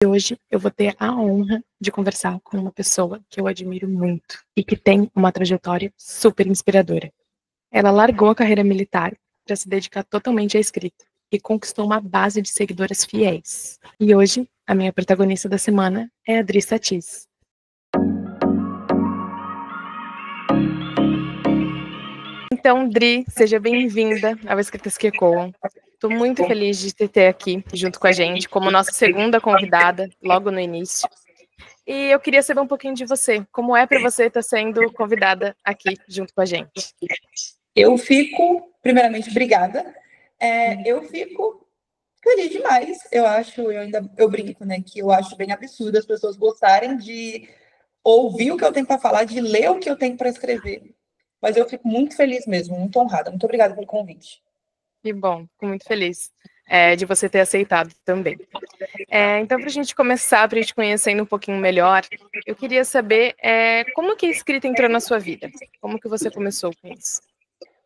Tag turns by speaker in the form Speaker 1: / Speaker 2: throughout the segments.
Speaker 1: E hoje eu vou ter a honra de conversar com uma pessoa que eu admiro muito e que tem uma trajetória super inspiradora. Ela largou a carreira militar para se dedicar totalmente à escrita e conquistou uma base de seguidoras fiéis. E hoje, a minha protagonista da semana é a Dri Satiz. Então, Dri, seja bem-vinda ao Escritas que Ecoam. Estou muito feliz de te ter aqui junto com a gente, como nossa segunda convidada, logo no início. E eu queria saber um pouquinho de você. Como é para você estar sendo convidada aqui junto com a gente?
Speaker 2: Eu fico, primeiramente, obrigada. Eu fico feliz demais. Eu brinco, né, que eu acho bem absurdo as pessoas gostarem de ouvir o que eu tenho para falar, de ler o que eu tenho para escrever. Mas eu fico muito feliz mesmo, muito honrada. Muito obrigada pelo convite.
Speaker 1: Que bom, fico muito feliz de você ter aceitado também. Então, para a gente começar, para a gente conhecendo um pouquinho melhor, eu queria saber como que a escrita entrou na sua vida? Como que você começou com isso?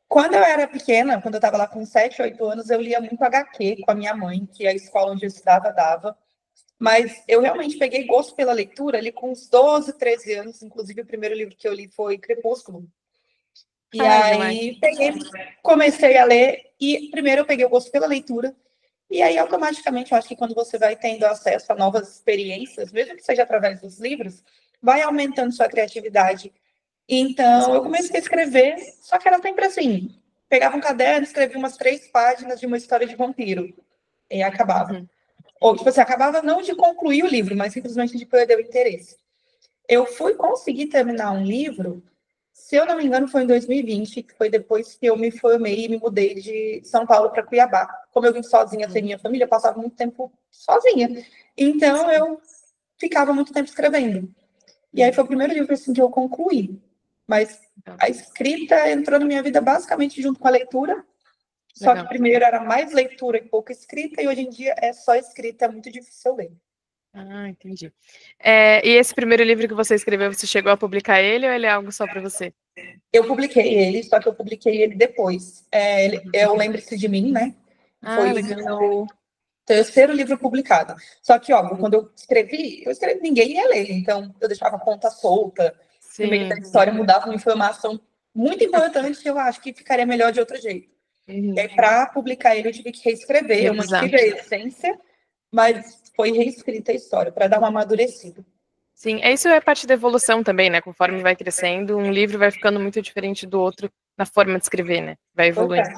Speaker 2: Quando eu era pequena, quando eu estava lá com 7, 8 anos, eu lia muito HQ com a minha mãe, que a escola onde eu estudava dava. Mas eu realmente peguei gosto pela leitura ali com uns 12, 13 anos. Inclusive, o primeiro livro que eu li foi Crepúsculo. E aí comecei a ler, e primeiro eu peguei o gosto pela leitura, e aí automaticamente eu acho que quando você vai tendo acesso a novas experiências, mesmo que seja através dos livros, vai aumentando sua criatividade. Então eu comecei a escrever, só que era sempre assim, pegava um caderno, escrevia umas 3 páginas de uma história de vampiro, e acabava. Ou, tipo assim, acabava não de concluir o livro, mas simplesmente de perder o interesse. Eu fui conseguir terminar um livro, se eu não me engano, foi em 2020, que foi depois que eu me formei e me mudei de São Paulo para Cuiabá. Como eu vim sozinha sem minha família, eu passava muito tempo sozinha. Então, eu ficava muito tempo escrevendo. E aí foi o primeiro livro assim, que eu concluí. Mas a escrita entrou na minha vida basicamente junto com a leitura. Só que primeiro era mais leitura e pouca escrita, e hoje em dia é só escrita, é muito difícil eu ler.
Speaker 1: Ah, entendi. E esse primeiro livro que você escreveu, você chegou a publicar ele ou ele é algo só para você?
Speaker 2: Eu publiquei ele, só que eu publiquei ele depois. É o Lembre-se de Mim, né? Foi o meu terceiro livro publicado. Só que, óbvio, quando eu escrevi, ninguém ia ler, então eu deixava a ponta solta. No meio da história mudava uma informação muito importante que eu acho que ficaria melhor de outro jeito. E aí, para publicar ele, eu tive que reescrever. Eu mantive a essência, mas foi reescrita a história, para dar uma amadurecida.
Speaker 1: Sim, isso é parte da evolução também, né? Conforme vai crescendo, um livro vai ficando muito diferente do outro na forma de escrever, né? Vai evoluindo.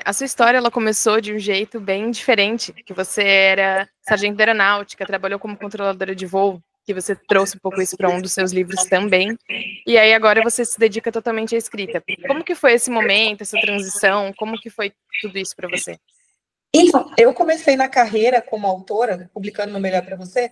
Speaker 1: A sua história, ela começou de um jeito bem diferente, que você era sargento da aeronáutica, trabalhou como controladora de voo, que você trouxe um pouco isso para um dos seus livros também, e aí agora você se dedica totalmente à escrita. Como que foi esse momento, essa transição? Como que foi tudo isso para você?
Speaker 2: Então, eu comecei na carreira como autora, publicando no Melhor para Você.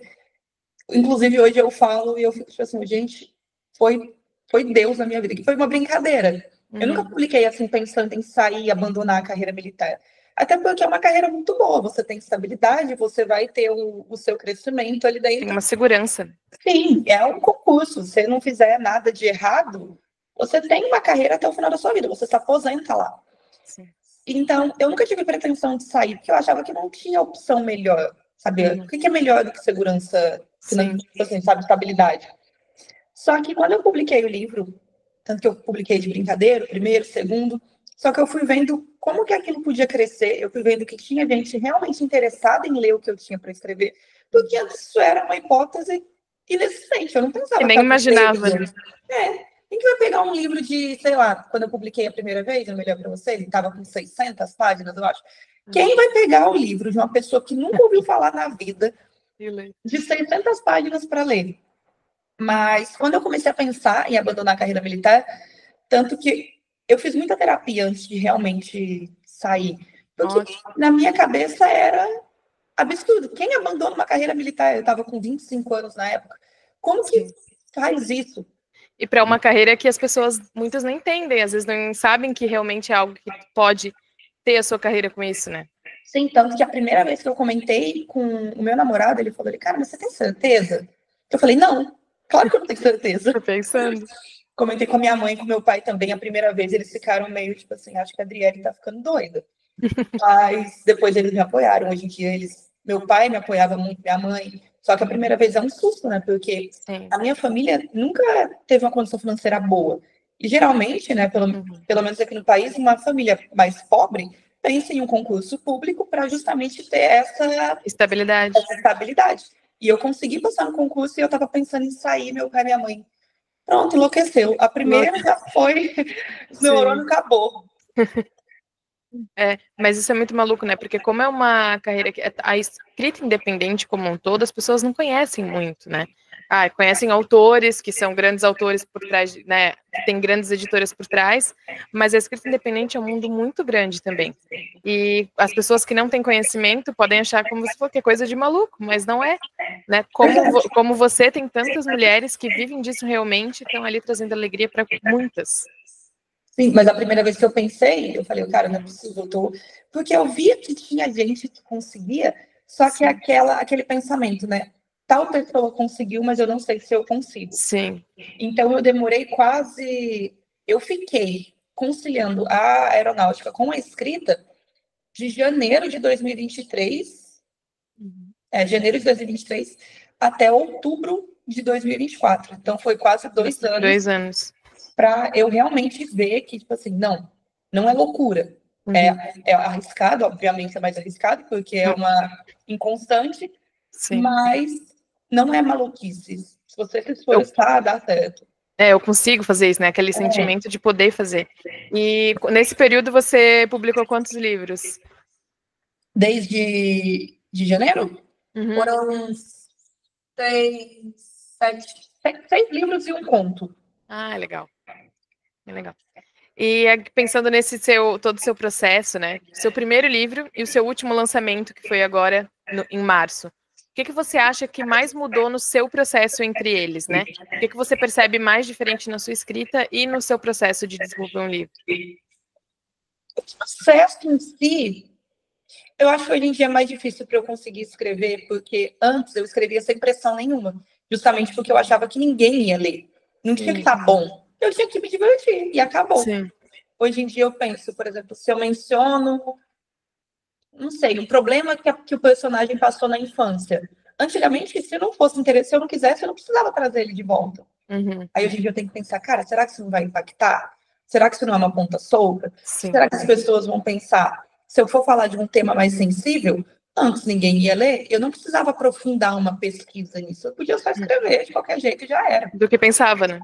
Speaker 2: Inclusive, hoje eu falo e eu fico tipo assim, gente, foi Deus na minha vida, que foi uma brincadeira. Eu nunca publiquei assim, pensando em sair e abandonar a carreira militar. Até porque é uma carreira muito boa, você tem estabilidade, você vai ter o seu crescimento ali dentro.
Speaker 1: Tem uma segurança.
Speaker 2: Sim, é um concurso. Se você não fizer nada de errado, você tem uma carreira até o final da sua vida, você se aposenta lá.
Speaker 1: Sim.
Speaker 2: Então, eu nunca tive pretensão de sair, porque eu achava que não tinha opção melhor, sabe? O que é melhor do que segurança financeira, assim, sabe? Estabilidade. Só que quando eu publiquei o livro, tanto que eu publiquei de brincadeira, o primeiro, o segundo, só que eu fui vendo como que aquilo podia crescer, eu fui vendo que tinha gente realmente interessada em ler o que eu tinha para escrever, porque antes isso era uma hipótese inexistente, eu não pensava...
Speaker 1: Eu nem imaginava.
Speaker 2: Quem que vai pegar um livro de, sei lá, quando eu publiquei a primeira vez, no Melhor para Você, ele estava com 600 páginas, eu acho. Quem vai pegar o livro de uma pessoa que nunca ouviu falar na vida, de 600 páginas para ler? Mas quando eu comecei a pensar em abandonar a carreira militar, tanto que eu fiz muita terapia antes de realmente sair, porque na minha cabeça era absurdo. Quem abandona uma carreira militar? Eu estava com 25 anos na época. Como que faz isso?
Speaker 1: E para uma carreira que as pessoas, muitas não entendem, às vezes não sabem que realmente é algo que pode ter a sua carreira com isso, né?
Speaker 2: Sim, tanto que a primeira vez que eu comentei com o meu namorado, ele falou, cara, mas você tem certeza? Eu falei, não, claro que eu não tenho certeza.
Speaker 1: Tô pensando.
Speaker 2: Comentei com a minha mãe e com meu pai também, a primeira vez eles ficaram meio, tipo assim, acho que a Adriele tá ficando doida. Mas depois eles me apoiaram, hoje em dia eles Meu pai me apoiava muito, minha mãe. Só que a primeira vez é um susto, né? Porque
Speaker 1: Sim.
Speaker 2: a minha família nunca teve uma condição financeira boa. E geralmente, né, pelo menos aqui no país, uma família mais pobre pensa em um concurso público para justamente ter
Speaker 1: Estabilidade.
Speaker 2: essa estabilidade. E eu consegui passar no concurso e eu estava pensando em sair, meu pai e minha mãe. Pronto, enlouqueceu. A primeira já foi, o neurônio acabou.
Speaker 1: Mas isso é muito maluco, né? Porque como é uma carreira que a escrita independente como um todo, as pessoas não conhecem muito, né? Conhecem autores que são grandes autores por trás, né? Que tem grandes editoras por trás, mas a escrita independente é um mundo muito grande também. E as pessoas que não têm conhecimento podem achar como se fosse coisa de maluco, mas não é, né? Como você tem tantas mulheres que vivem disso realmente, estão ali trazendo alegria para muitas.
Speaker 2: Sim, mas a primeira vez que eu pensei, eu falei, cara, não é possível, porque eu via que tinha gente que conseguia, só que aquele pensamento, né? Tal pessoa conseguiu, mas eu não sei se eu consigo.
Speaker 1: Sim.
Speaker 2: Então eu demorei eu fiquei conciliando a aeronáutica com a escrita de janeiro de 2023, janeiro de 2023 até outubro de 2024. Então foi quase 2 anos.
Speaker 1: 2 anos.
Speaker 2: Para eu realmente ver que, tipo assim, não é loucura. É arriscado, obviamente é mais arriscado, porque é uma inconstante,
Speaker 1: Sim.
Speaker 2: mas não é maluquice. Se você se esforçar, dá certo.
Speaker 1: Eu consigo fazer isso, né? Aquele sentimento de poder fazer. E nesse período você publicou quantos livros?
Speaker 2: Desde de janeiro? Foram 6 livros e um conto.
Speaker 1: Legal. É legal. E pensando todo o seu processo, né? Seu primeiro livro e o seu último lançamento, que foi agora em março. O que você acha que mais mudou no seu processo entre eles, né? O que você percebe mais diferente na sua escrita e no seu processo de desenvolver um livro?
Speaker 2: O processo em si, eu acho que hoje em dia é mais difícil para eu conseguir escrever, porque antes eu escrevia sem pressão nenhuma, justamente porque eu achava que ninguém ia ler. Não tinha que estar bom. Eu tinha que me divertir e acabou.
Speaker 1: Sim.
Speaker 2: Hoje em dia eu penso, por exemplo, se eu menciono, não sei, um problema que o personagem passou na infância. Antigamente, se não fosse interessante, se eu não quisesse, eu não precisava trazer ele de volta. Aí hoje em dia eu tenho que pensar, cara, será que isso não vai impactar? Será que isso não é uma ponta solta?
Speaker 1: Sim.
Speaker 2: Será que as pessoas vão pensar, se eu for falar de um tema mais sensível, antes ninguém ia ler, eu não precisava aprofundar uma pesquisa nisso, eu podia só escrever de qualquer jeito e já era.
Speaker 1: Do que pensava, né?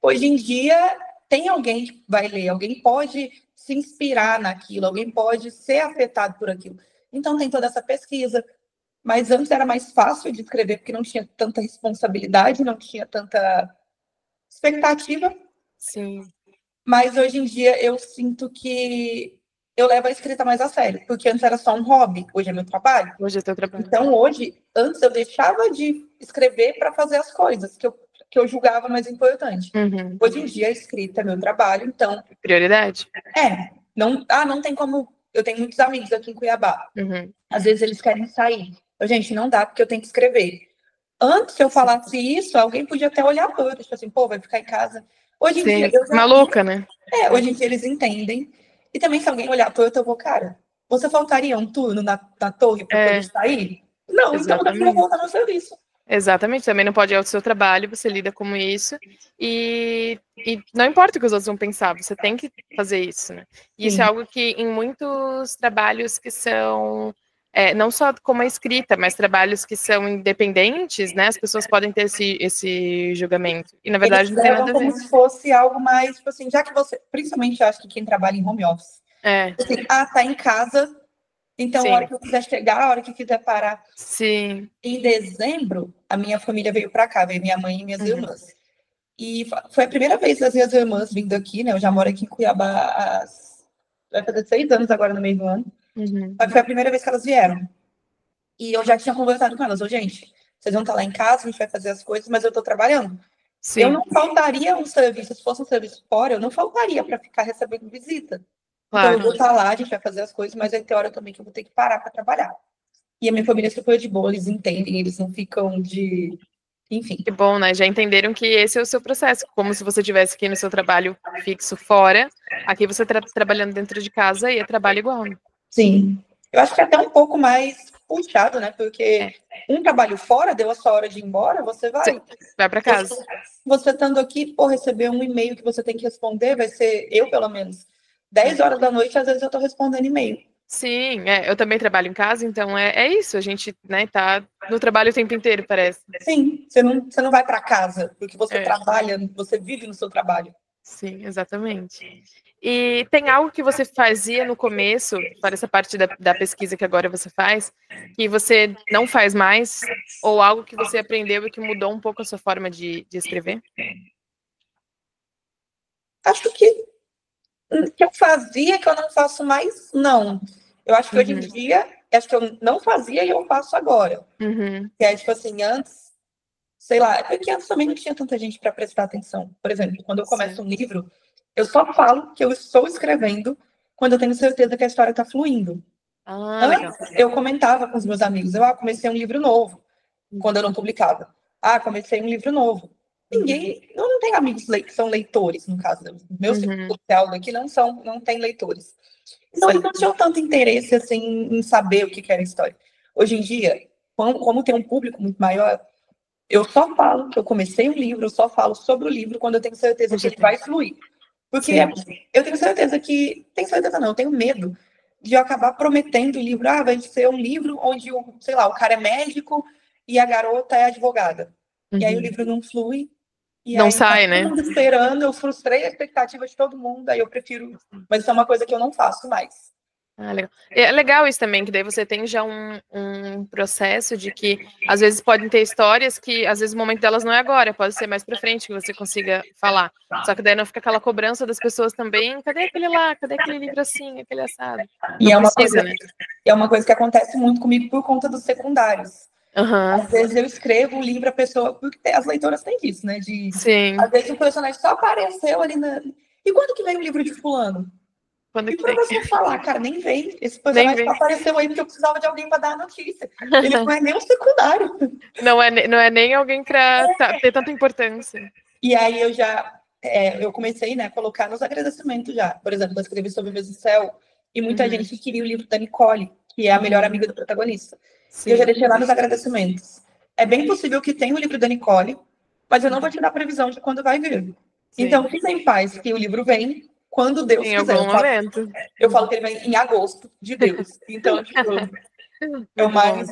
Speaker 2: Hoje em dia tem alguém que vai ler, alguém pode se inspirar naquilo, alguém pode ser afetado por aquilo. Então tem toda essa pesquisa. Mas antes era mais fácil de escrever, porque não tinha tanta responsabilidade, não tinha tanta expectativa.
Speaker 1: Sim.
Speaker 2: Mas hoje em dia eu sinto que eu levo a escrita mais a sério, porque antes era só um hobby, hoje é meu trabalho.
Speaker 1: Hoje é teu trabalho.
Speaker 2: Então antes eu deixava de escrever para fazer as coisas que eu julgava mais importante. Hoje em dia a escrita é meu trabalho, então...
Speaker 1: Prioridade?
Speaker 2: Não tem como... Eu tenho muitos amigos aqui em Cuiabá. Às vezes eles querem sair. Gente, não dá, porque eu tenho que escrever. Antes, se eu falasse isso, alguém podia até olhar para eu, tipo assim, pô, vai ficar em casa. Hoje em dia, eu já...
Speaker 1: Maluca, né?
Speaker 2: Hoje em dia eles entendem. E também, se alguém olhar para eu vou, cara, você faltaria um turno na torre para poder sair? Não,
Speaker 1: exatamente.
Speaker 2: Então eu vou voltar no serviço.
Speaker 1: Exatamente, também não pode ir ao seu trabalho, você lida com isso, e não importa o que os outros vão pensar, você tem que fazer isso, né? E isso é algo que em muitos trabalhos que são, não só como a escrita, mas trabalhos que são independentes, né? As pessoas podem ter esse julgamento, e na verdade
Speaker 2: eles
Speaker 1: não tem nada a ver.
Speaker 2: como se fosse algo mais, tipo assim, já que você, principalmente acho que quem trabalha em home office, assim, tá em casa, então, a hora que eu quiser chegar, a hora que quiser parar.
Speaker 1: Sim.
Speaker 2: Em dezembro, a minha família veio para cá, veio minha mãe e minhas irmãs. E foi a primeira vez das minhas irmãs vindo aqui, né? Eu já moro aqui em Cuiabá vai fazer 6 anos agora no meio do ano. Mas foi a primeira vez que elas vieram. E eu já tinha conversado com elas. Gente, vocês vão estar lá em casa, a gente vai fazer as coisas, mas eu estou trabalhando. Sim. Eu não faltaria um serviço, se fosse um serviço fora, eu não faltaria para ficar recebendo visita. Claro. Então eu vou estar lá, a gente vai fazer as coisas, mas aí tem hora também que eu vou ter que parar para trabalhar. E a minha família é super de boa, eles entendem, eles não ficam de... Enfim.
Speaker 1: Que bom, né? Já entenderam que esse é o seu processo, como se você estivesse aqui no seu trabalho fixo fora, aqui você trabalhando dentro de casa e é trabalho igual. Né?
Speaker 2: Sim. Eu acho que é até um pouco mais puxado, né? Porque um trabalho fora, deu a sua hora de ir embora, você vai
Speaker 1: para casa.
Speaker 2: Você estando aqui, por receber um e-mail que você tem que responder, vai ser, eu pelo menos, 10 horas da noite, às vezes eu tô respondendo e-mail.
Speaker 1: Sim, eu também trabalho em casa, então é isso, a gente, né, tá no trabalho o tempo inteiro, parece.
Speaker 2: Sim, você não vai para casa, porque você trabalha, você vive no seu trabalho.
Speaker 1: Sim, exatamente. E tem algo que você fazia no começo, para essa parte da pesquisa que agora você faz, que você não faz mais, ou algo que você aprendeu e que mudou um pouco a sua forma de escrever?
Speaker 2: Acho que eu fazia, que eu não faço mais, não. Eu acho que hoje em dia, acho que eu não fazia e eu faço agora. Que é tipo assim, antes, sei lá, porque antes também não tinha tanta gente para prestar atenção. Por exemplo, quando eu começo um livro, eu só falo que eu estou escrevendo quando eu tenho certeza que a história está fluindo.
Speaker 1: Legal.
Speaker 2: Eu comentava com os meus amigos, comecei um livro novo, quando eu não publicava. Comecei um livro novo. Ninguém, eu não tenho amigos que são leitores, no caso. Meu círculo social daqui não tem leitores. Então, eles não tinham tanto interesse, assim, em saber o que era a história. Hoje em dia, como tem um público muito maior, eu só falo que eu comecei um livro, eu só falo sobre o livro quando eu tenho certeza que ele vai fluir. Porque eu tenho certeza que... Tenho certeza não, eu tenho medo de eu acabar prometendo o livro. Vai ser um livro onde, sei lá, o cara é médico e a garota é advogada. E aí o livro não flui. E
Speaker 1: não
Speaker 2: aí
Speaker 1: sai,
Speaker 2: tá
Speaker 1: né?
Speaker 2: todo mundo esperando, eu frustrei a expectativa de todo mundo, aí eu prefiro... Mas isso é uma coisa que eu não faço mais.
Speaker 1: Legal. É legal isso também, que daí você tem já um processo de que, às vezes, podem ter histórias que, às vezes, o momento delas não é agora, pode ser mais pra frente que você consiga falar. Só que daí não fica aquela cobrança das pessoas também, cadê aquele lá, cadê aquele livro assim, aquele assado?
Speaker 2: E é uma coisa que acontece muito comigo por conta dos secundários. Às vezes eu escrevo um livro, a pessoa... Porque as leitoras têm isso, né? Às vezes o personagem só apareceu ali na... E quando que vem o livro de fulano? E pra você falar, cara, nem vem. Esse personagem só apareceu aí porque eu precisava de alguém para dar a notícia. Ele não é nem um secundário.
Speaker 1: Não é nem alguém para ter tanta importância.
Speaker 2: E aí eu comecei, né, a colocar nos agradecimentos já. Por exemplo, eu escrevi sobre o Mesmo Céu e muita gente queria o livro da Nicole, que é a melhor amiga do protagonista. E eu já deixei lá nos agradecimentos. É bem possível que tenha o livro da Nicole, mas eu não vou te dar previsão de quando vai vir. Então, fica em paz que o livro vem quando Deus quiser.
Speaker 1: Em algum momento.
Speaker 2: Eu falo que ele vem em agosto de Deus. Então, tipo, é mais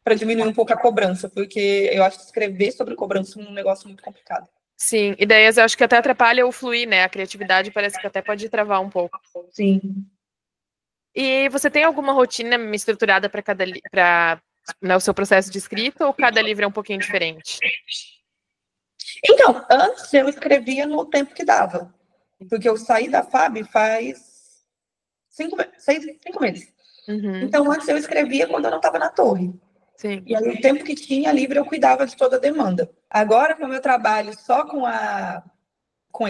Speaker 2: para diminuir um pouco a cobrança, porque eu acho que escrever sobre cobrança é um negócio muito complicado.
Speaker 1: Sim, ideias eu acho que até atrapalha o fluir, né? A criatividade parece que até pode travar um pouco.
Speaker 2: Sim.
Speaker 1: E você tem alguma rotina estruturada para o seu processo de escrita, ou cada livro é um pouquinho diferente?
Speaker 2: Então, antes eu escrevia no tempo que dava. Porque eu saí da FAB faz 5 meses. Então, antes eu escrevia quando eu não estava na torre.
Speaker 1: Sim.
Speaker 2: E aí, o tempo que tinha livre, eu cuidava de toda a demanda. Agora, como eu trabalho só com a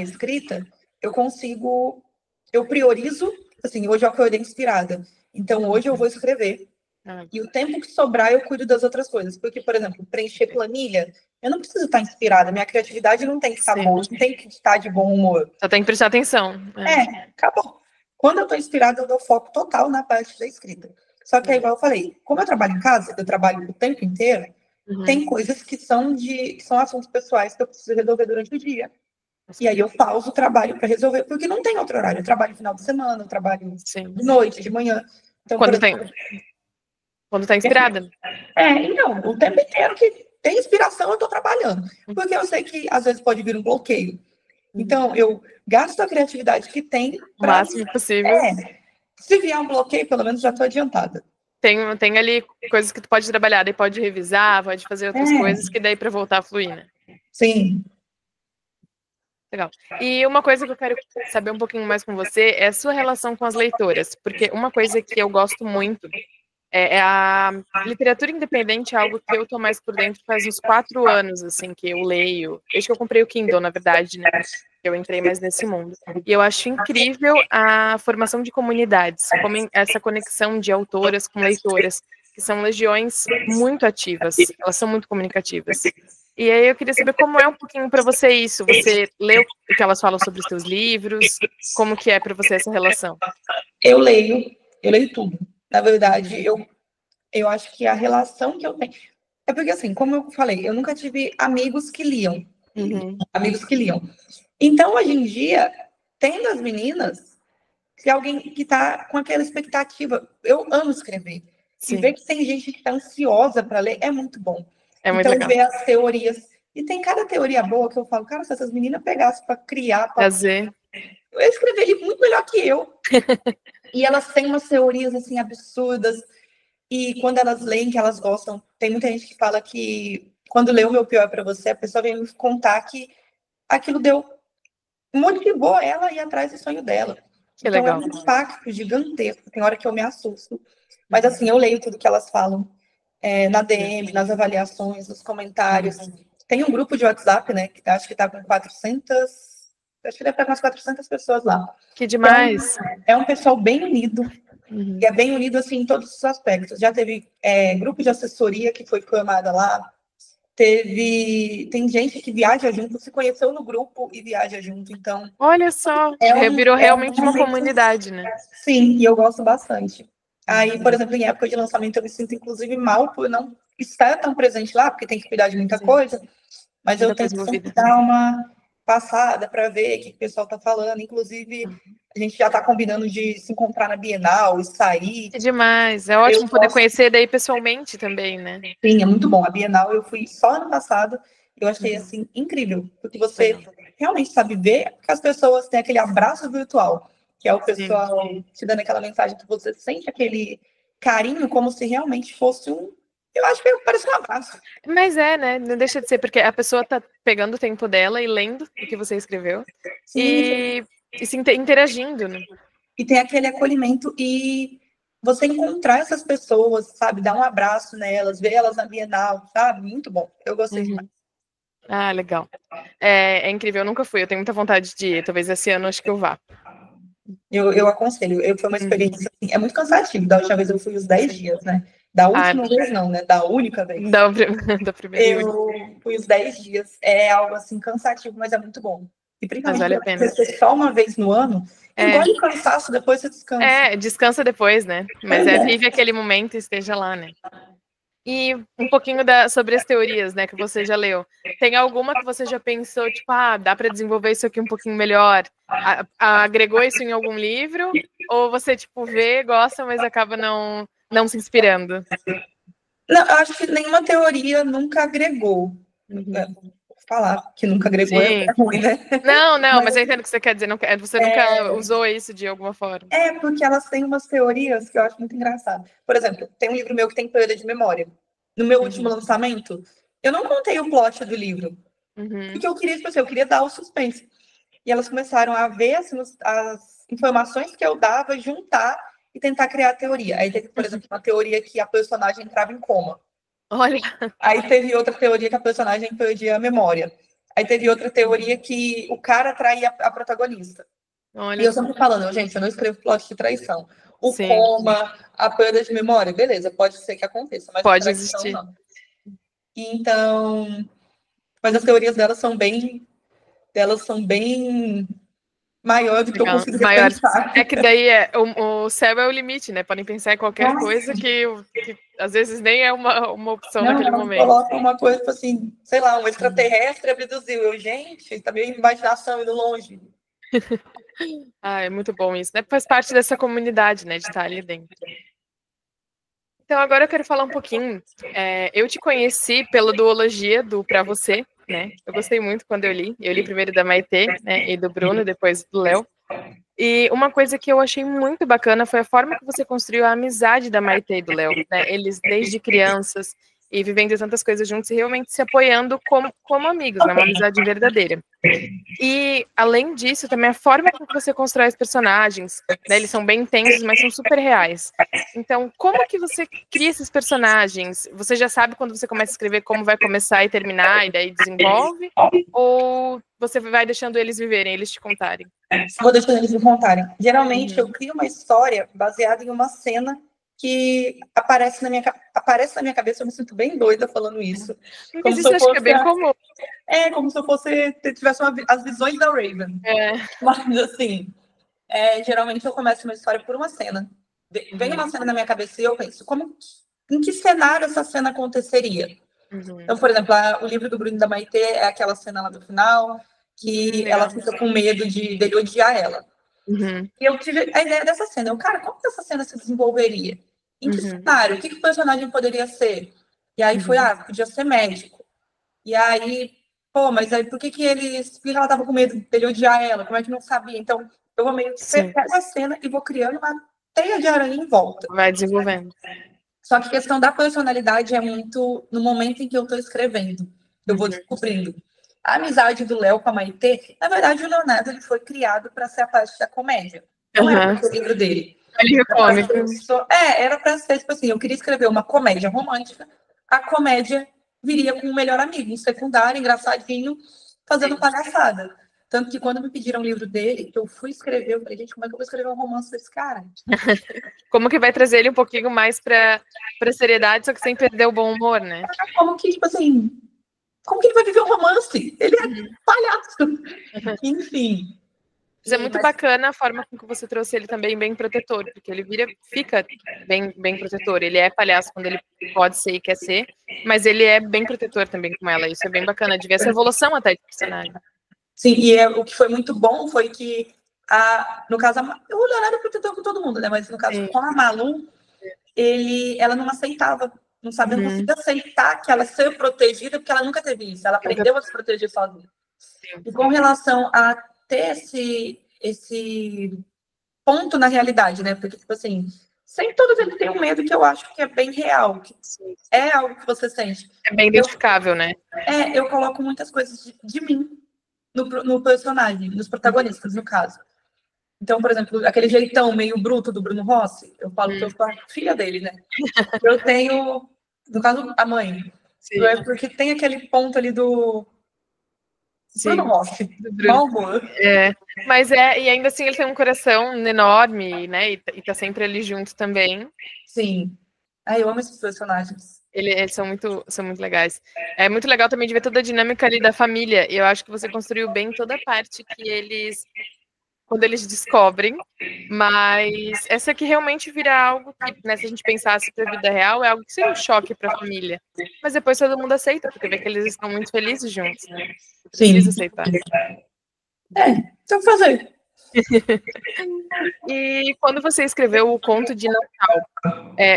Speaker 2: escrita, eu priorizo, assim, hoje eu acordei inspirada. Então, hoje eu vou escrever. E o tempo que sobrar, eu cuido das outras coisas. Porque, por exemplo, preencher planilha, eu não preciso estar inspirada. Minha criatividade não tem que estar boa, não tem que estar de bom humor.
Speaker 1: Só tem que prestar atenção.
Speaker 2: Acabou. Quando eu estou inspirada, eu dou foco total na parte da escrita. Só que aí, igual eu falei, como eu trabalho em casa, eu trabalho o tempo inteiro, tem coisas que são assuntos pessoais que eu preciso resolver durante o dia. E aí eu pauso o trabalho para resolver, porque não tem outro horário. Eu trabalho no final de semana, eu trabalho de noite, de manhã. Então,
Speaker 1: quando tá inspirada.
Speaker 2: Então, o tempo inteiro que tem inspiração, eu estou trabalhando. Porque eu sei que às vezes pode vir um bloqueio. Então, eu gasto a criatividade que tem
Speaker 1: o máximo possível.
Speaker 2: Se vier um bloqueio, pelo menos já estou adiantada.
Speaker 1: Tem ali coisas que tu pode trabalhar, daí pode revisar, pode fazer outras coisas, que daí para voltar a fluir, né?
Speaker 2: Sim.
Speaker 1: Legal. E uma coisa que eu quero saber um pouquinho mais com você é a sua relação com as leitoras, porque uma coisa que eu gosto muito é a literatura independente, é algo que eu tô mais por dentro faz uns 4 anos, assim, que eu leio, desde que eu comprei o Kindle, na verdade, né? Eu entrei mais nesse mundo. E eu acho incrível a formação de comunidades, como essa conexão de autoras com leitoras, que são legiões muito ativas, elas são muito comunicativas. E aí eu queria saber como é um pouquinho para você isso, você lê o que elas falam sobre os seus livros, como que é para você essa relação?
Speaker 2: Eu leio tudo. Na verdade, Eu acho que a relação que eu tenho... É porque, assim, como eu falei, eu nunca tive amigos que liam. Amigos que liam. Então, hoje em dia, tendo as meninas, se alguém que está com aquela expectativa, eu amo escrever.
Speaker 1: Sim.
Speaker 2: E ver que tem gente que está ansiosa para ler é muito bom.
Speaker 1: É muito
Speaker 2: então,
Speaker 1: legal.
Speaker 2: ver as teorias. E tem cada teoria boa que eu falo, cara, se essas meninas pegassem para criar, para
Speaker 1: fazer,
Speaker 2: eu escreveria muito melhor que eu. E elas têm umas teorias assim absurdas. E quando elas leem, que elas gostam, tem muita gente que fala que quando lê O Meu Pior para Você, a pessoa vem me contar que aquilo motivou ela a ir atrás do sonho dela.
Speaker 1: Que
Speaker 2: então
Speaker 1: legal.
Speaker 2: É um impacto gigantesco. Tem hora que eu me assusto. Mas assim, eu leio tudo que elas falam na DM, nas avaliações, nos comentários. Tem um grupo de WhatsApp, né? Que acho que está com 400... Acho que deve estar com umas 400 pessoas lá.
Speaker 1: Que demais.
Speaker 2: É um pessoal bem unido. E é bem unido, assim, em todos os aspectos. Já teve grupo de assessoria que foi formada lá. Tem gente que viaja junto, se conheceu no grupo e viaja junto. Então,
Speaker 1: olha só, virou realmente uma comunidade, né?
Speaker 2: Sim, e eu gosto bastante. Aí, por exemplo, em época de lançamento, eu me sinto, inclusive, mal por não estar tão presente lá, porque tem que cuidar de muita coisa. Mas eu tento sempre dar uma passada para ver o que o pessoal está falando. Inclusive, a gente já está combinando de se encontrar na Bienal e sair.
Speaker 1: É demais. É ótimo poder conhecer daí pessoalmente também, né?
Speaker 2: Sim, é muito bom. A Bienal eu fui só ano passado. Eu achei, assim, incrível. Porque você realmente sabe ver que as pessoas têm aquele abraço virtual. Que é o pessoal te dando aquela mensagem que você sente aquele carinho como se realmente fosse eu acho que parece um abraço.
Speaker 1: Mas né? Não deixa de ser, porque a pessoa tá pegando o tempo dela e lendo o que você escreveu. Sim. E se interagindo, né?
Speaker 2: E tem aquele acolhimento e você encontrar essas pessoas, sabe? Dar um abraço nelas, ver elas na Bienal, sabe? Muito bom. Eu gostei demais.
Speaker 1: Ah, legal. É incrível, eu nunca fui. Eu tenho muita vontade de ir. Talvez esse ano acho que eu vá.
Speaker 2: Eu aconselho. Foi uma experiência, assim, é muito cansativo. Da última vez eu fui os 10 dias, né? Da última vez não, né? Da única vez.
Speaker 1: Da primeira.
Speaker 2: Eu fui os 10 dias. É algo, assim, cansativo, mas é muito bom. E principalmente
Speaker 1: vale a pena.
Speaker 2: Você só uma vez no ano, engole o cansaço, depois você descansa.
Speaker 1: Descansa depois, né? Mas vive aquele momento e esteja lá, né? E um pouquinho sobre as teorias, né, que você já leu. Tem alguma que você já pensou, tipo, dá para desenvolver isso aqui um pouquinho melhor? Agregou isso em algum livro? Ou você, tipo, vê, gosta, mas acaba não se inspirando?
Speaker 2: Não, eu acho que nenhuma teoria nunca agregou. Falar que nunca agregou é ruim, né?
Speaker 1: Não, mas eu entendo o que você quer dizer. Você nunca usou isso de alguma forma.
Speaker 2: Porque elas têm umas teorias que eu acho muito engraçado. Por exemplo, tem um livro meu que tem perda de memória. No meu último lançamento, eu não contei o plot do livro. Porque eu queria, tipo assim, eu queria dar o suspense. E elas começaram a ver assim, as informações que eu dava, juntar e tentar criar a teoria. Aí teve, por exemplo, uma teoria que a personagem entrava em coma.
Speaker 1: Olha.
Speaker 2: Aí teve outra teoria que a personagem perdia a memória. Aí teve outra teoria que o cara traía a protagonista.
Speaker 1: Olha.
Speaker 2: E eu sempre falando, gente, eu não escrevo plot de traição. O coma, a perda de memória, beleza, pode ser que aconteça, mas
Speaker 1: pode existir.
Speaker 2: Não. Então, mas as teorias delas são bem maior do que eu consigo pensar.
Speaker 1: É que daí o céu é o limite, né? Podem pensar em qualquer coisa que às vezes nem é uma opção naquele momento.
Speaker 2: Coloca uma coisa assim, sei lá, um extraterrestre abduziu. Gente, tá meio imaginação indo longe.
Speaker 1: É muito bom isso, né? Faz parte dessa comunidade, né? De estar ali dentro. Então agora eu quero falar um pouquinho. Eu te conheci pela duologia do Pra Você, né? Eu gostei muito quando eu li. Eu li primeiro da Maitê, né? E do Bruno, depois do Léo. E uma coisa que eu achei muito bacana foi a forma que você construiu a amizade da Maitê e do Léo, né? Eles desde crianças e vivendo tantas coisas juntos e realmente se apoiando como amigos, né? Uma amizade verdadeira. E, além disso, também a forma como você constrói os personagens, né? Eles são bem intensos, mas são super reais. Então, como que você cria esses personagens? Você já sabe quando você começa a escrever como vai começar e terminar, e daí desenvolve? Ou você vai deixando eles viverem, eles te contarem?
Speaker 2: Vou deixando eles me contarem. Geralmente, eu crio uma história baseada em uma cena que aparece na minha cabeça. Eu me sinto bem doida falando isso.
Speaker 1: Como se eu fosse, acho que é bem comum.
Speaker 2: Como se eu tivesse as visões da Raven. Mas, assim, geralmente eu começo uma história por uma cena. Vem uma cena na minha cabeça e eu penso, como em que cenário essa cena aconteceria. Então, por exemplo, o livro do Bruno e da Maitê é aquela cena lá do final, que ela fica com medo dele odiar ela. E eu tive a ideia dessa cena. Cara, como que essa cena se desenvolveria? Em que cenário? O que o personagem poderia ser? E aí podia ser médico. E aí, mas aí por que ela tava com medo dele odiar ela? Como é que não sabia? Então, eu vou meio que pegar a cena e vou criando uma teia de aranha em volta.
Speaker 1: Vai desenvolvendo.
Speaker 2: Só que a questão da personalidade é muito no momento em que eu tô escrevendo. Eu vou descobrindo. A amizade do Léo com a Maitê, na verdade, o Leonardo ele foi criado para ser a parte da comédia. Não era o livro dele. Era para ser, tipo assim, eu queria escrever uma comédia romântica, a comédia viria com um melhor amigo, um secundário, engraçadinho, fazendo palhaçada. Tanto que quando me pediram o livro dele, que eu fui escrever, eu falei, gente, como é que eu vou escrever um romance desse cara?
Speaker 1: Como que vai trazer ele um pouquinho mais pra seriedade, só que sem perder o bom humor, né?
Speaker 2: Como que, tipo assim, como que ele vai viver um romance? Ele é palhaço. Enfim.
Speaker 1: Mas é muito bacana a forma com que você trouxe ele também bem protetor, porque ele fica bem protetor. Ele é palhaço quando ele pode ser e quer ser, mas ele é bem protetor também com ela. Isso é bem bacana de ver essa evolução até de personagem.
Speaker 2: Sim, e o que foi muito bom foi que, no caso, o Leonardo é protetor com todo mundo, né? Mas no caso, com a Malu, ela não aceitava, não conseguia aceitar que ela ser protegida, porque ela nunca teve isso. Ela aprendeu a se proteger sozinha. E com relação a ter esse ponto na realidade, né? Porque, tipo assim, sem todos eles têm um medo que eu acho que é bem real, que é algo que você sente.
Speaker 1: É bem identificável, né?
Speaker 2: Eu coloco muitas coisas de mim no personagem, nos protagonistas, no caso. Então, por exemplo, aquele jeitão meio bruto do Bruno Rossi, eu falo que eu sou a filha dele, né? Eu tenho, no caso, a mãe. É porque tem aquele ponto ali do Bruno Rossi, mau humor.
Speaker 1: Mas e ainda assim ele tem um coração enorme, né? E tá sempre ali junto também.
Speaker 2: Sim. Eu amo esses personagens.
Speaker 1: Eles são muito legais. É muito legal também de ver toda a dinâmica ali da família. E eu acho que você construiu bem toda a parte que quando eles descobrem, mas essa aqui realmente vira algo que, né, se a gente pensasse para a vida real, é algo que seria um choque para a família. Mas depois todo mundo aceita, porque vê que eles estão muito felizes juntos, né? Precisa aceitar.
Speaker 2: Então fazer.
Speaker 1: E quando você escreveu o Conto de Natal,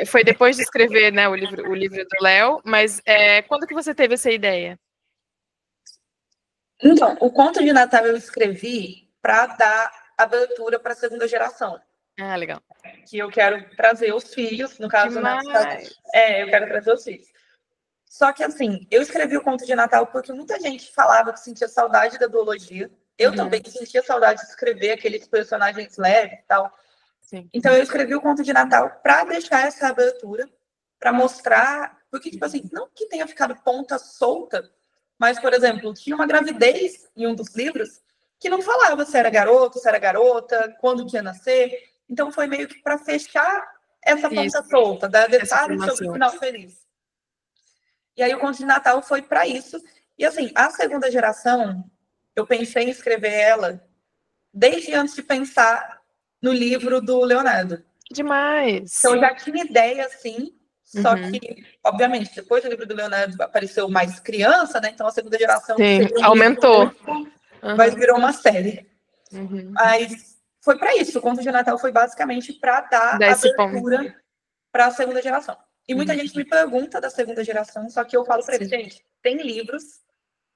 Speaker 1: foi depois de escrever, né, o livro do Léo, mas quando que você teve essa ideia?
Speaker 2: Então, o Conto de Natal eu escrevi para dar abertura para a segunda geração.
Speaker 1: Ah, legal.
Speaker 2: Que eu quero trazer os filhos, no caso, né? Eu quero trazer os filhos. Só que, assim, eu escrevi o Conto de Natal porque muita gente falava que sentia saudade da duologia. Eu também sentia saudade de escrever aqueles personagens leves e tal.
Speaker 1: Sim.
Speaker 2: Então, eu escrevi o Conto de Natal para deixar essa abertura, para mostrar... Porque, tipo assim, não que tenha ficado ponta solta, mas, por exemplo, tinha uma gravidez em um dos livros que não falava se era garoto, se era garota, quando que ia nascer. Então, foi meio que para fechar essa ponta solta, dar detalhes sobre o final feliz. E aí, o Conto de Natal foi para isso. E, assim, a segunda geração, eu pensei em escrever ela desde antes de pensar no livro do Leonardo.
Speaker 1: Demais!
Speaker 2: Então, eu já tinha ideia, assim, só que, obviamente, depois do livro do Leonardo apareceu mais criança, né? Então, a segunda geração...
Speaker 1: aumentou.
Speaker 2: Mas virou uma série. Mas foi para isso. O Conto de Natal foi basicamente para dar abertura para a segunda geração. E muita gente me pergunta da segunda geração, só que eu falo para eles, gente, tem livros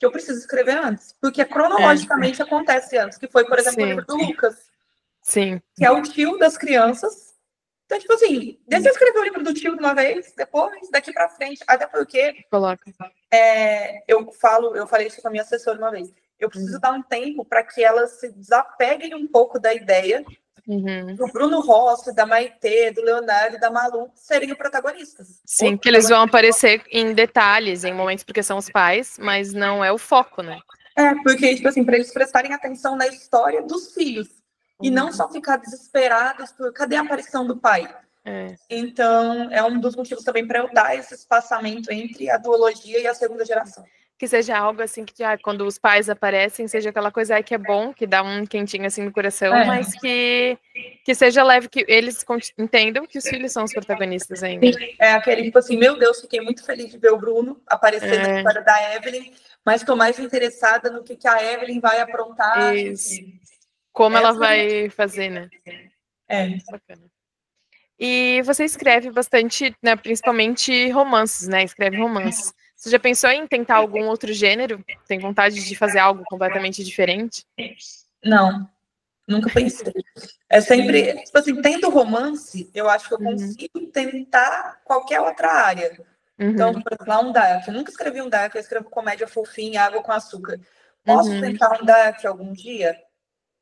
Speaker 2: que eu preciso escrever antes, porque cronologicamente acontece antes, que foi, por exemplo, o livro do Lucas.
Speaker 1: Sim.
Speaker 2: Que é o tio das crianças. Então, tipo assim, deixa eu escrever o livro do tio de uma vez, depois, daqui para frente, até porque eu falei isso com a minha assessora uma vez. Eu preciso dar um tempo para que elas se desapeguem um pouco da ideia do Bruno Rossi, da Maitê, do Leonardo e da Malu serem os protagonistas.
Speaker 1: Sim, que eles vão aparecer em detalhes, em momentos porque são os pais, mas não é o foco, né?
Speaker 2: Porque, tipo assim, para eles prestarem atenção na história dos filhos. E não só ficar desesperados por cadê a aparição do pai? Então, é um dos motivos também para eu dar esse espaçamento entre a duologia e a segunda geração.
Speaker 1: que seja algo assim que quando os pais aparecem, seja aquela coisa que é bom, que dá um quentinho assim no coração, mas que seja leve, que eles entendam que os filhos são os protagonistas ainda.
Speaker 2: Sim, é aquele tipo assim, meu Deus, fiquei muito feliz de ver o Bruno aparecer na história da Evelyn, mas estou mais interessada no que a Evelyn vai aprontar.
Speaker 1: Isso. Como ela vai fazer, né?
Speaker 2: Bacana.
Speaker 1: E você escreve bastante, né, principalmente romances, né? Escreve romances. Você já pensou em tentar algum outro gênero? Tem vontade de fazer algo completamente diferente?
Speaker 2: Não, nunca pensei. É sempre, tipo assim, tendo romance, eu acho que eu consigo tentar qualquer outra área. Então, por exemplo, um dark. Eu nunca escrevi um dark, eu escrevo comédia fofinha, água com açúcar. Posso tentar um dark algum dia?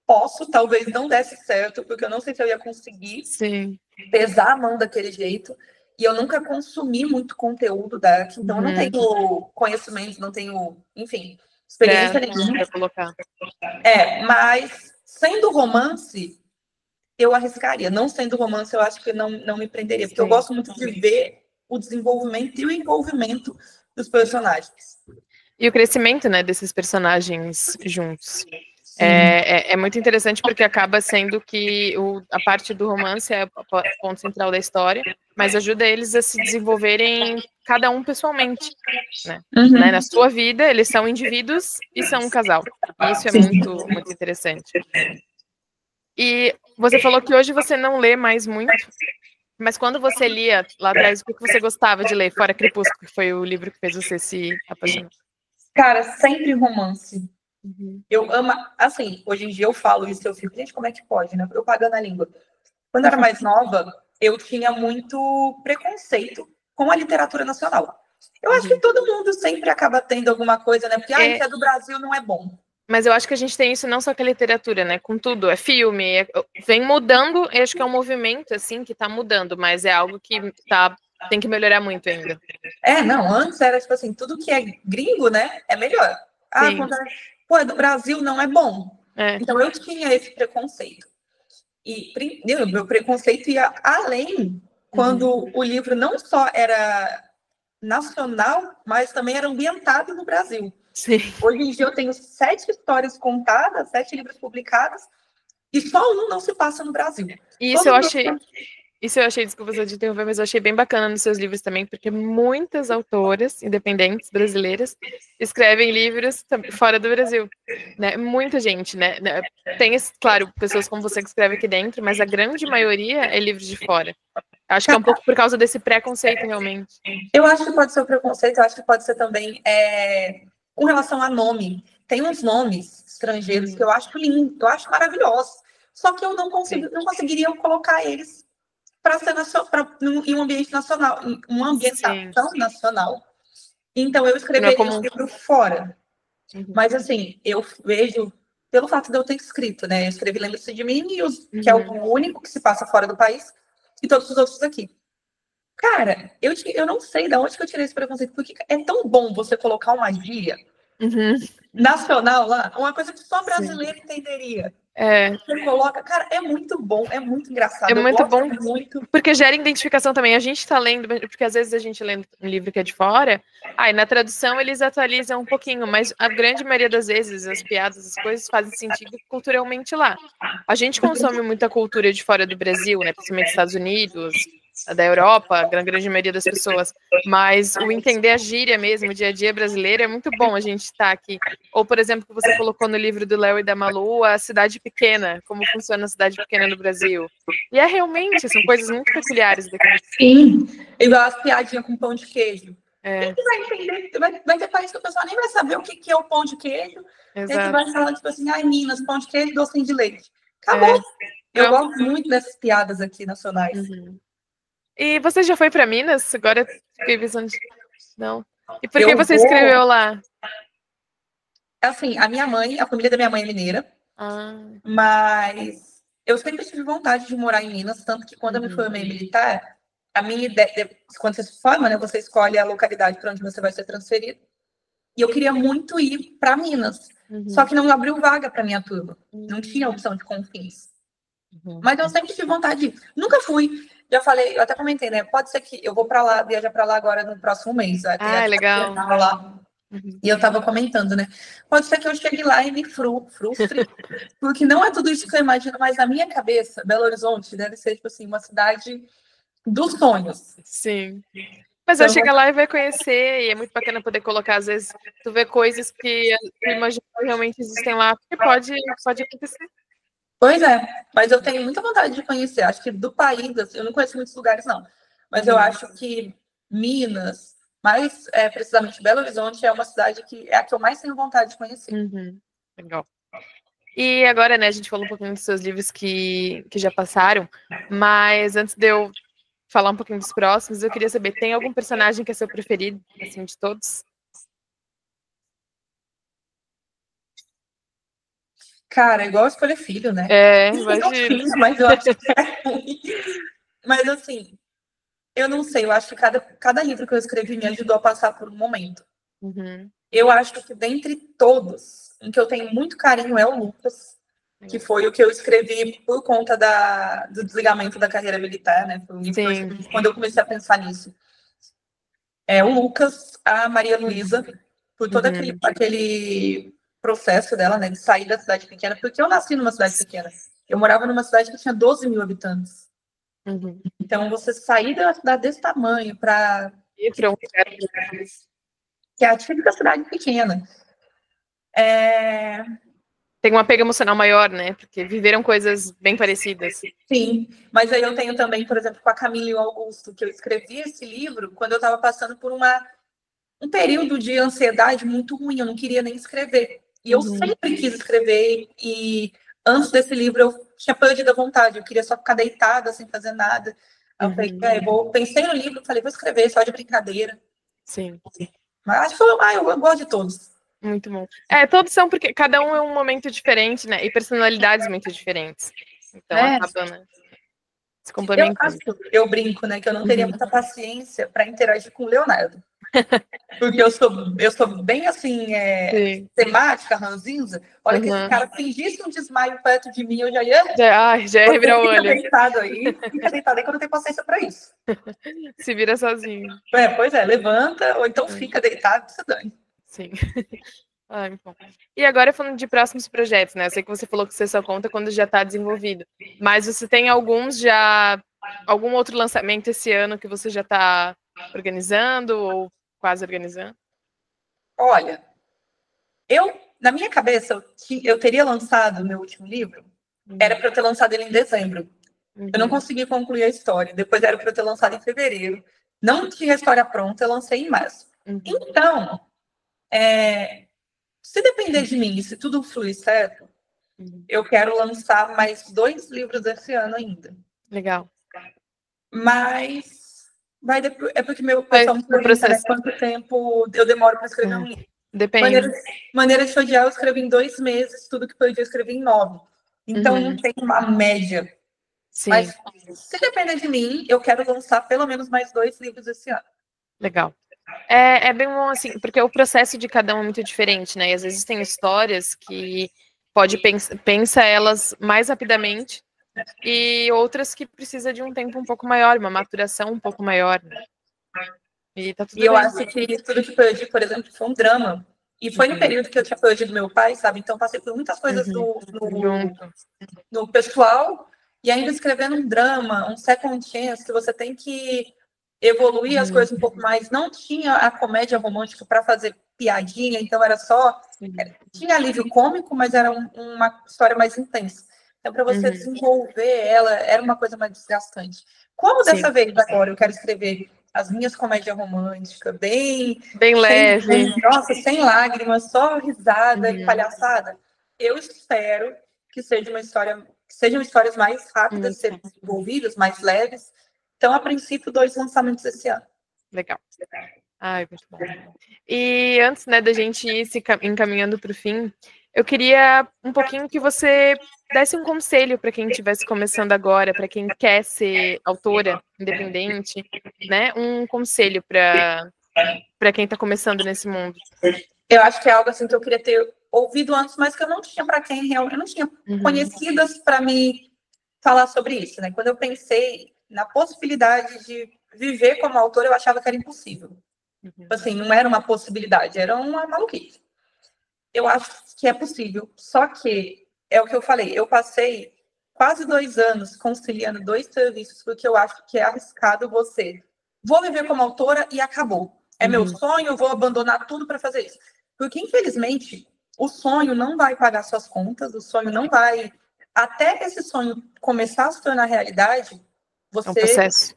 Speaker 2: Posso, talvez não desse certo, porque eu não sei se eu ia conseguir pesar a mão daquele jeito. E eu nunca consumi muito conteúdo dark, então eu não tenho conhecimento, não tenho, enfim, experiência nenhuma.
Speaker 1: Pra colocar.
Speaker 2: Mas sendo romance, eu arriscaria. Não sendo romance, eu acho que não me prenderia, porque eu gosto muito de ver o desenvolvimento e o envolvimento dos personagens.
Speaker 1: E o crescimento, né, desses personagens juntos. É muito interessante porque acaba sendo que a parte do romance é o ponto central da história, mas ajuda eles a se desenvolverem cada um pessoalmente, né? Na sua vida, eles são indivíduos e são um casal. E isso é muito, muito interessante. E você falou que hoje você não lê mais muito, mas quando você lia lá atrás, o que você gostava de ler, fora Crepúsculo, que foi o livro que fez você se apaixonar?
Speaker 2: Cara, sempre romance. Eu amo, assim, hoje em dia eu falo isso, eu fico, gente, como é que pode, né? Eu pagando a língua. Quando eu era mais nova, eu tinha muito preconceito com a literatura nacional. Eu acho que todo mundo sempre acaba tendo alguma coisa, né? Porque, isso é do Brasil, não é bom.
Speaker 1: Mas eu acho que a gente tem isso não só com a literatura, né? Com tudo, é filme, vem mudando, eu acho que é um movimento, assim, que tá mudando, mas é algo que tem que melhorar muito ainda.
Speaker 2: Não, antes era, tipo assim, tudo que é gringo, né, é melhor. Quando é do Brasil, não é bom. Então eu tinha esse preconceito. E meu preconceito ia além quando o livro não só era nacional, mas também era ambientado no Brasil.
Speaker 1: Sim.
Speaker 2: Hoje em dia eu tenho 7 histórias contadas, 7 livros publicados, e só um não se passa no Brasil.
Speaker 1: Isso eu achei, desculpa só de interromper, mas eu achei bem bacana nos seus livros também, porque muitas autoras independentes brasileiras escrevem livros fora do Brasil, né? Muita gente, né? Tem, claro, pessoas como você que escreve aqui dentro, mas a grande maioria é livro de fora. Acho que é um pouco por causa desse preconceito, realmente.
Speaker 2: Eu acho que pode ser o preconceito, eu acho que pode ser também com relação a nome. Tem uns nomes estrangeiros que eu acho lindo, eu acho maravilhosos. Só que eu não conseguiria colocar eles para ser em um ambiente nacional, em uma ambientação nacional. Então, eu escreveria um livro fora. Mas, assim, eu vejo, pelo fato de eu ter escrito, né? Eu escrevi Lembre-se de Mim, que é o único que se passa fora do país, e todos os outros aqui. Cara, eu não sei de onde que eu tirei esse preconceito, porque é tão bom você colocar uma gíria nacional lá, uma coisa que só brasileiro entenderia. Você coloca, cara, é muito bom, é muito engraçado.
Speaker 1: É muito bom, porque gera identificação também. A gente tá lendo, porque às vezes a gente lê um livro que é de fora, na tradução eles atualizam um pouquinho, mas a grande maioria das vezes as piadas, as coisas fazem sentido culturalmente lá. A gente consome muita cultura de fora do Brasil, né, principalmente Estados Unidos, da Europa, a grande maioria das pessoas, mas o entender a gíria mesmo, o dia a dia brasileiro, é muito bom a gente estar aqui. Ou, por exemplo, que você colocou no livro do Léo e da Malu, a cidade pequena, como funciona a cidade pequena no Brasil. E realmente, são coisas muito peculiares daqui.
Speaker 2: Sim, igual as piadinhas com pão de queijo. Quem que vai entender? Vai ter país que o pessoal nem vai saber o que é o pão de queijo. Exato. A gente vai falar, tipo assim, Minas, pão de queijo, docinho de leite. Acabou. Eu gosto muito dessas piadas aqui nacionais.
Speaker 1: E você já foi para Minas? Agora fiquei pensando. Não. E por que você escreveu lá?
Speaker 2: Assim, a família da minha mãe é mineira. Mas eu sempre tive vontade de morar em Minas, tanto que quando eu me formei militar, a minha ideia, quando você se forma, né, você escolhe a localidade para onde você vai ser transferido. E eu queria muito ir para Minas. Só que não abriu vaga para minha turma. Não tinha opção de Confins. Mas eu sempre tive vontade de ir. Nunca fui. Já falei, eu até comentei, né? Pode ser que eu vou para lá, viajar para lá agora no próximo mês.
Speaker 1: Legal.
Speaker 2: Lá. E eu estava comentando, né? Pode ser que eu chegue lá e me frustre, porque não é tudo isso que eu imagino, mas na minha cabeça, Belo Horizonte deve ser, tipo assim, uma cidade dos sonhos.
Speaker 1: Sim. Mas
Speaker 2: Então,
Speaker 1: vai chegar lá e vai conhecer, e é muito bacana poder colocar, às vezes, tu vê coisas que tu imagina que realmente existem lá, porque pode acontecer.
Speaker 2: pois é, mas eu tenho muita vontade de conhecer. Acho que do país, assim, eu não conheço muitos lugares, não. Mas eu acho que Minas, mais precisamente Belo Horizonte, é uma cidade que é a que eu mais tenho vontade de conhecer.
Speaker 1: Legal. E agora, né, a gente falou um pouquinho dos seus livros que já passaram, mas antes de eu falar um pouquinho dos próximos, eu queria saber, tem algum personagem que é seu preferido, assim, de todos?
Speaker 2: Cara, é igual escolher filho, né?
Speaker 1: Imagino.
Speaker 2: Mas eu acho que é ruim. Mas assim, eu não sei, eu acho que cada livro que eu escrevi me ajudou a passar por um momento. Eu acho que dentre todos, em que eu tenho muito carinho é o Lucas, que foi o que eu escrevi por conta do desligamento da carreira militar, né? Foi um livro que eu escrevi quando eu comecei a pensar nisso. O Lucas, a Maria Luísa, por todo aquele processo dela, né, de sair da cidade pequena, porque eu nasci numa cidade pequena. Eu morava numa cidade que tinha 12 mil habitantes. Então, você sair da cidade desse tamanho para
Speaker 1: Ir um
Speaker 2: que é a típica cidade pequena.
Speaker 1: Tem um apego emocional maior, né? Porque viveram coisas bem parecidas.
Speaker 2: Sim, mas aí eu tenho também, por exemplo, com a Camila e o Augusto, que eu escrevi esse livro quando eu estava passando por um período de ansiedade muito ruim, eu não queria nem escrever. E eu sempre quis escrever, e antes desse livro eu tinha perdido a vontade, eu queria só ficar deitada, sem fazer nada. Aí eu falei, pensei no livro, falei, vou escrever, só de brincadeira.
Speaker 1: Sim.
Speaker 2: Mas acho que eu gosto de todos.
Speaker 1: Muito bom. Todos são porque cada um é um momento diferente, né? E personalidades muito diferentes. Então acaba, né, se complementando.
Speaker 2: Eu brinco, né, que eu não teria muita paciência para interagir com o Leonardo. Porque eu sou bem assim, temática, ranzinza. Olha que esse cara fingisse um desmaio perto de mim, eu já ia.
Speaker 1: Já ia revirar o olho.
Speaker 2: Fica deitado aí que eu não tenho paciência para isso.
Speaker 1: Se vira sozinho.
Speaker 2: Pois é, levanta, ou então fica deitado, se dane.
Speaker 1: Sim. Bom. E agora falando de próximos projetos, né? Eu sei que você falou que você só conta quando já está desenvolvido. Mas você tem algum outro lançamento esse ano que você já está organizando ou quase organizando?
Speaker 2: Olha, na minha cabeça, eu teria lançado o meu último livro, era para eu ter lançado ele em dezembro. Eu não consegui concluir a história. Depois era para eu ter lançado em fevereiro. Não tinha a história pronta, eu lancei em março. Então, se depender de mim, se tudo fluir certo, eu quero lançar mais 2 livros esse ano ainda.
Speaker 1: Legal.
Speaker 2: Mas é porque meu pessoal me pergunta, né, quanto tempo eu demoro para escrever um livro.
Speaker 1: Depende.
Speaker 2: Maneira de Odiar, eu escrevi em 2 meses, Tudo que Perdi eu escrevi em 9. Então, não tem uma média.
Speaker 1: Sim.
Speaker 2: Mas, se depender de mim, eu quero lançar pelo menos mais 2 livros esse ano.
Speaker 1: Legal. É bem bom, assim, porque o processo de cada um é muito diferente, né? E às vezes tem histórias que pode pensar elas mais rapidamente e outras que precisa de um tempo um pouco maior, uma maturação um pouco maior. Né? E tá tudo bem.
Speaker 2: Eu acho que Tudo que Perdi, por exemplo, foi um drama. E foi no período que eu tinha perdido meu pai, sabe? Então, passei por muitas coisas no pessoal e ainda escrevendo um drama, um second chance, que você tem que evoluir as coisas um pouco mais. Não tinha a comédia romântica para fazer piadinha, então era só. Tinha alívio cômico, mas era uma história mais intensa. Então, para você desenvolver ela, era uma coisa mais desgastante. Como dessa vez agora eu quero escrever as minhas comédias românticas, bem
Speaker 1: leve.
Speaker 2: Sem lágrimas, só risada e palhaçada. Eu espero que sejam histórias mais rápidas, serem desenvolvidas, mais leves. Então, a princípio, 2 lançamentos esse ano.
Speaker 1: Legal. Muito bom. E antes, né, da gente ir se encaminhando para o fim, eu queria um pouquinho que você desse um conselho para quem estivesse começando agora, para quem quer ser autora independente, né? Um conselho para quem está começando nesse mundo.
Speaker 2: Eu acho que é algo assim que eu queria ter ouvido antes, mas que eu não tinha para quem realmente, eu não tinha conhecidas para me falar sobre isso, né? Quando eu pensei na possibilidade de viver como autora, eu achava que era impossível. Assim, não era uma possibilidade, era uma maluquice. Eu acho que é possível, só que é o que eu falei, eu passei quase 2 anos conciliando 2 serviços, porque eu acho que é arriscado você. Vou viver como autora e acabou. É meu sonho, eu vou abandonar tudo para fazer isso. Porque, infelizmente, o sonho não vai pagar suas contas, o sonho não vai. Até esse sonho começar a se tornar realidade, você.
Speaker 1: É um processo.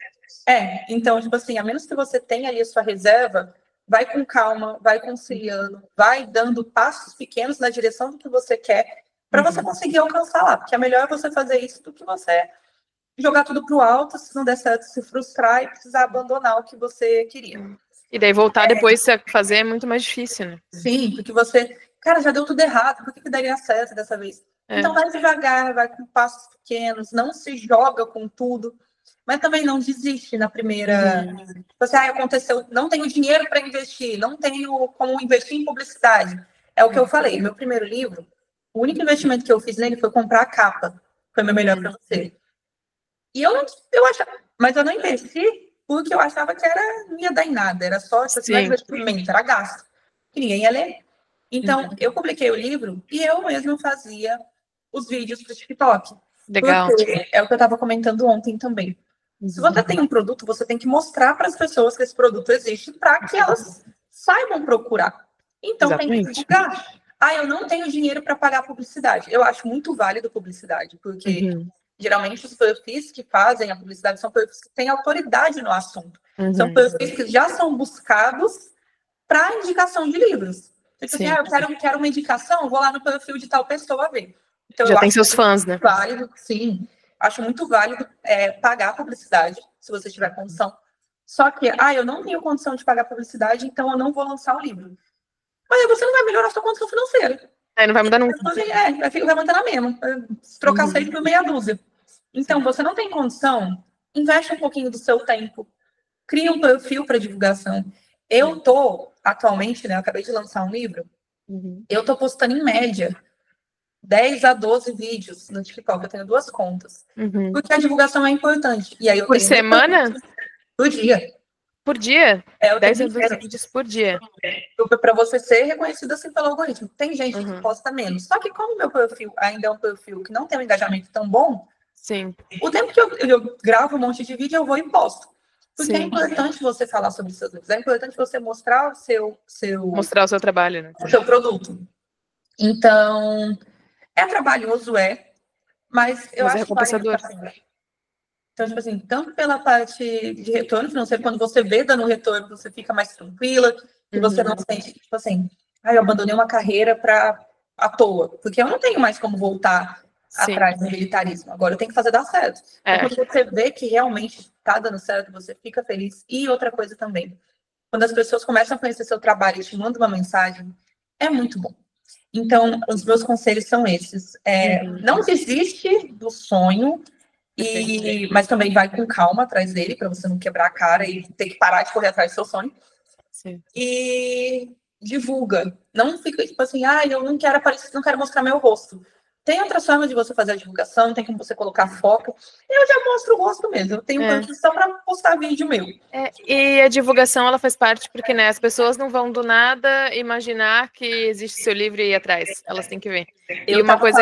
Speaker 2: Então, tipo assim, a menos que você tenha ali a sua reserva, vai com calma, vai conciliando, vai dando passos pequenos na direção do que você quer, para você conseguir alcançar lá. Porque é melhor você fazer isso do que você jogar tudo pro alto, se não der certo, se frustrar e precisar abandonar o que você queria.
Speaker 1: E daí voltar depois a fazer é muito mais difícil, né?
Speaker 2: Sim, porque você, cara, já deu tudo errado, por que daria certo dessa vez? Então vai devagar, vai com passos pequenos, não se joga com tudo, mas também não desiste na primeira. Você, aconteceu, não tenho dinheiro para investir, não tenho como investir em publicidade. É o que eu falei, meu primeiro livro, o único investimento que eu fiz nele foi comprar a capa, foi meu melhor para você. E eu achava, mas eu não investi porque eu achava que não ia dar em nada, era só investimento, era gasto, que ninguém ia ler. Então, eu publiquei o livro e eu mesma fazia os vídeos para o TikTok.
Speaker 1: Legal.
Speaker 2: Porque é o que eu estava comentando ontem também. Se você tem um produto, você tem que mostrar para as pessoas que esse produto existe para que elas saibam procurar. Então, tem que divulgar. Eu não tenho dinheiro para pagar publicidade. Eu acho muito válido publicidade, porque geralmente os perfis que fazem a publicidade são perfis que têm autoridade no assunto. São perfis que já são buscados para indicação de livros. Tipo assim, eu quero uma indicação, vou lá no perfil de tal pessoa ver. Então,
Speaker 1: já tem seus fãs, né?
Speaker 2: Válido, sim. Acho muito válido pagar publicidade, se você tiver condição. Só que, eu não tenho condição de pagar publicidade, então eu não vou lançar o livro. Mas aí você não vai melhorar a sua condição financeira.
Speaker 1: Não vai mudar nunca.
Speaker 2: Vai manter na mesma. Trocar 6 por meia dúzia. Então, você não tem condição, investe um pouquinho do seu tempo. Cria um perfil para divulgação. Eu tô, atualmente, né, eu acabei de lançar um livro, eu tô postando em média 10 a 12 vídeos no TikTok, eu tenho 2 contas. Porque a divulgação é importante. E aí eu
Speaker 1: por semana?
Speaker 2: Por dia.
Speaker 1: Por dia? 10 a 12 vídeos por dia.
Speaker 2: Para você ser reconhecido assim pelo algoritmo. Tem gente que posta menos. Só que como meu perfil ainda é um perfil que não tem um engajamento tão bom, o tempo que eu gravo um monte de vídeo, eu vou e posto. Porque é importante você falar sobre seus livros. É importante você mostrar o seu...
Speaker 1: Mostrar o seu trabalho, né?
Speaker 2: O seu produto. Então, é trabalhoso, mas eu acho
Speaker 1: recompensador.
Speaker 2: Então, tipo assim, tanto pela parte de retorno financeiro, quando você vê dando retorno, você fica mais tranquila, que você não sente, tipo assim, eu abandonei uma carreira à toa, porque eu não tenho mais como voltar atrás do militarismo. Agora eu tenho que fazer dar certo. Então, quando você vê que realmente está dando certo, você fica feliz. E outra coisa também, quando as pessoas começam a conhecer seu trabalho e te mandam uma mensagem, é muito bom. Então, os meus conselhos são esses. Não desiste do sonho, mas também vai com calma atrás dele, para você não quebrar a cara e ter que parar de correr atrás do seu sonho. E divulga. Não fica tipo assim, eu não quero aparecer, não quero mostrar meu rosto. Tem outras formas de você fazer a divulgação, tem como você colocar foco. Eu já mostro o rosto mesmo. Eu tenho perfil só para postar vídeo meu.
Speaker 1: E a divulgação, ela faz parte porque, né, as pessoas não vão do nada imaginar que existe seu livro e ir atrás. Elas têm que ver. E uma coisa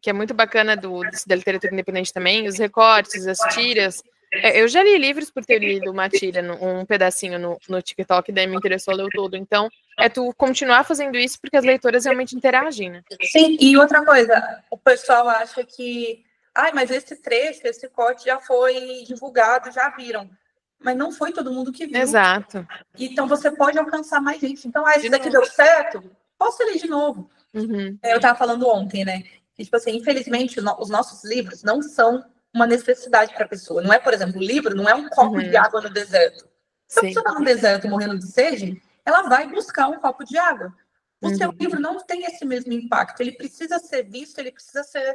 Speaker 1: que é muito bacana da literatura independente também, os recortes, as tiras. Eu já li livros por ter lido uma tira, um pedacinho no TikTok, daí me interessou, leu todo. Então, tu continuar fazendo isso porque as leitoras realmente interagem, né?
Speaker 2: Sim, e outra coisa, o pessoal acha que, mas esse trecho, esse corte já foi divulgado, já viram. Mas não foi todo mundo que viu.
Speaker 1: Exato.
Speaker 2: Então, você pode alcançar mais gente. Então, esse daqui deu certo, posso ler de novo. Eu estava falando ontem, né? Que, tipo assim, infelizmente, os nossos livros não são uma necessidade para a pessoa. Não é, por exemplo, o livro não é um copo de água no deserto. Se a pessoa está no deserto morrendo de sede, ela vai buscar um copo de água. O seu livro não tem esse mesmo impacto. Ele precisa ser visto, ele precisa ser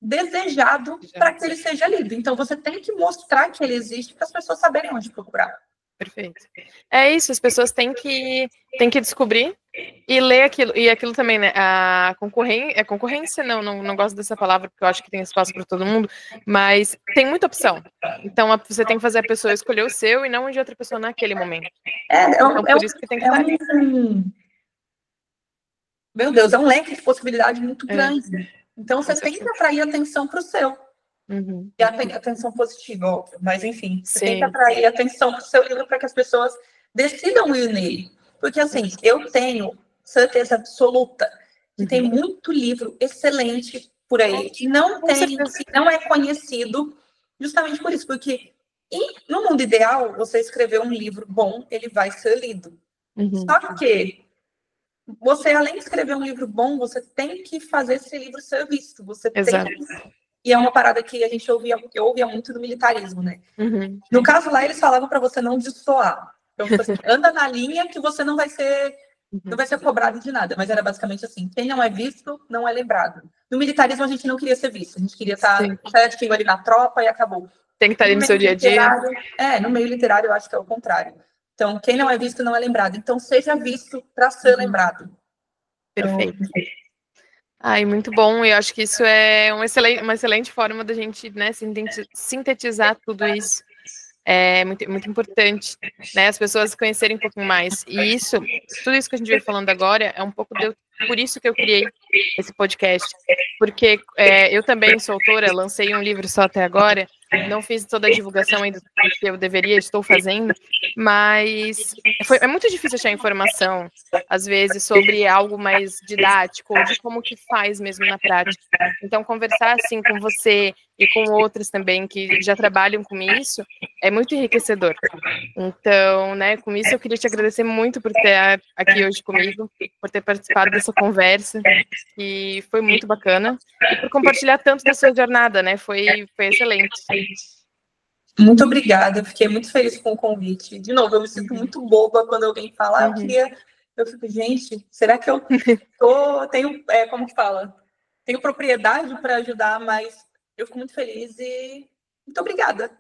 Speaker 2: desejado para que ele seja lido. Então, você tem que mostrar que ele existe para as pessoas saberem onde procurar.
Speaker 1: Perfeito. É isso, as pessoas têm que descobrir e ler aquilo. E aquilo também, né? A concorrência, não gosto dessa palavra, porque eu acho que tem espaço para todo mundo, mas tem muita opção. Então, você tem que fazer a pessoa escolher o seu e não o de outra pessoa naquele momento. Então, por isso que tem que estar ali.
Speaker 2: Meu Deus, é um leque de possibilidade muito grande. Então, você tem que atrair atenção para o seu. E atenção positiva, óbvio. Mas, enfim, você tem que atrair atenção para o seu livro para que as pessoas decidam ir nele. Porque, assim, eu tenho certeza absoluta que tem muito livro excelente por aí, que não é conhecido justamente por isso. Porque no mundo ideal, você escrever um livro bom, ele vai ser lido. Só que você, além de escrever um livro bom, você tem que fazer esse livro ser visto. Você tem que... E é uma parada que a gente eu ouvia muito do militarismo, né? No caso lá, eles falavam para você não destoar. Então, tipo assim, anda na linha que você não vai ser cobrado de nada. Mas era basicamente assim, quem não é visto, não é lembrado. No militarismo, a gente não queria ser visto. A gente queria estar certinho ali na tropa e acabou.
Speaker 1: Tem que estar ali no seu dia a dia.
Speaker 2: No meio literário, eu acho que é o contrário. Então, quem não é visto, não é lembrado. Então, seja visto para ser lembrado.
Speaker 1: Perfeito. Ai, muito bom, e eu acho que isso é uma excelente forma da gente, né, sintetizar tudo isso. É muito, muito importante, né, as pessoas conhecerem um pouquinho mais. E tudo isso que a gente veio falando agora é um pouco por isso que eu criei esse podcast. Porque eu também sou autora, lancei um livro só até agora, não fiz toda a divulgação ainda que eu deveria, estou fazendo, mas é muito difícil achar informação, às vezes, sobre algo mais didático, ou de como que faz mesmo na prática. Então, conversar assim com você e com outros também que já trabalham com isso, é muito enriquecedor. Então, né, com isso eu queria te agradecer muito por ter aqui hoje comigo, por ter participado dessa conversa, que foi muito bacana, e por compartilhar tanto da sua jornada, né, foi excelente.
Speaker 2: Muito obrigada, fiquei muito feliz com o convite. De novo, eu me sinto muito boba quando alguém fala, eu fico, gente, será que eu tenho, como que fala? Tenho propriedade para ajudar, mas eu fico muito feliz e muito obrigada.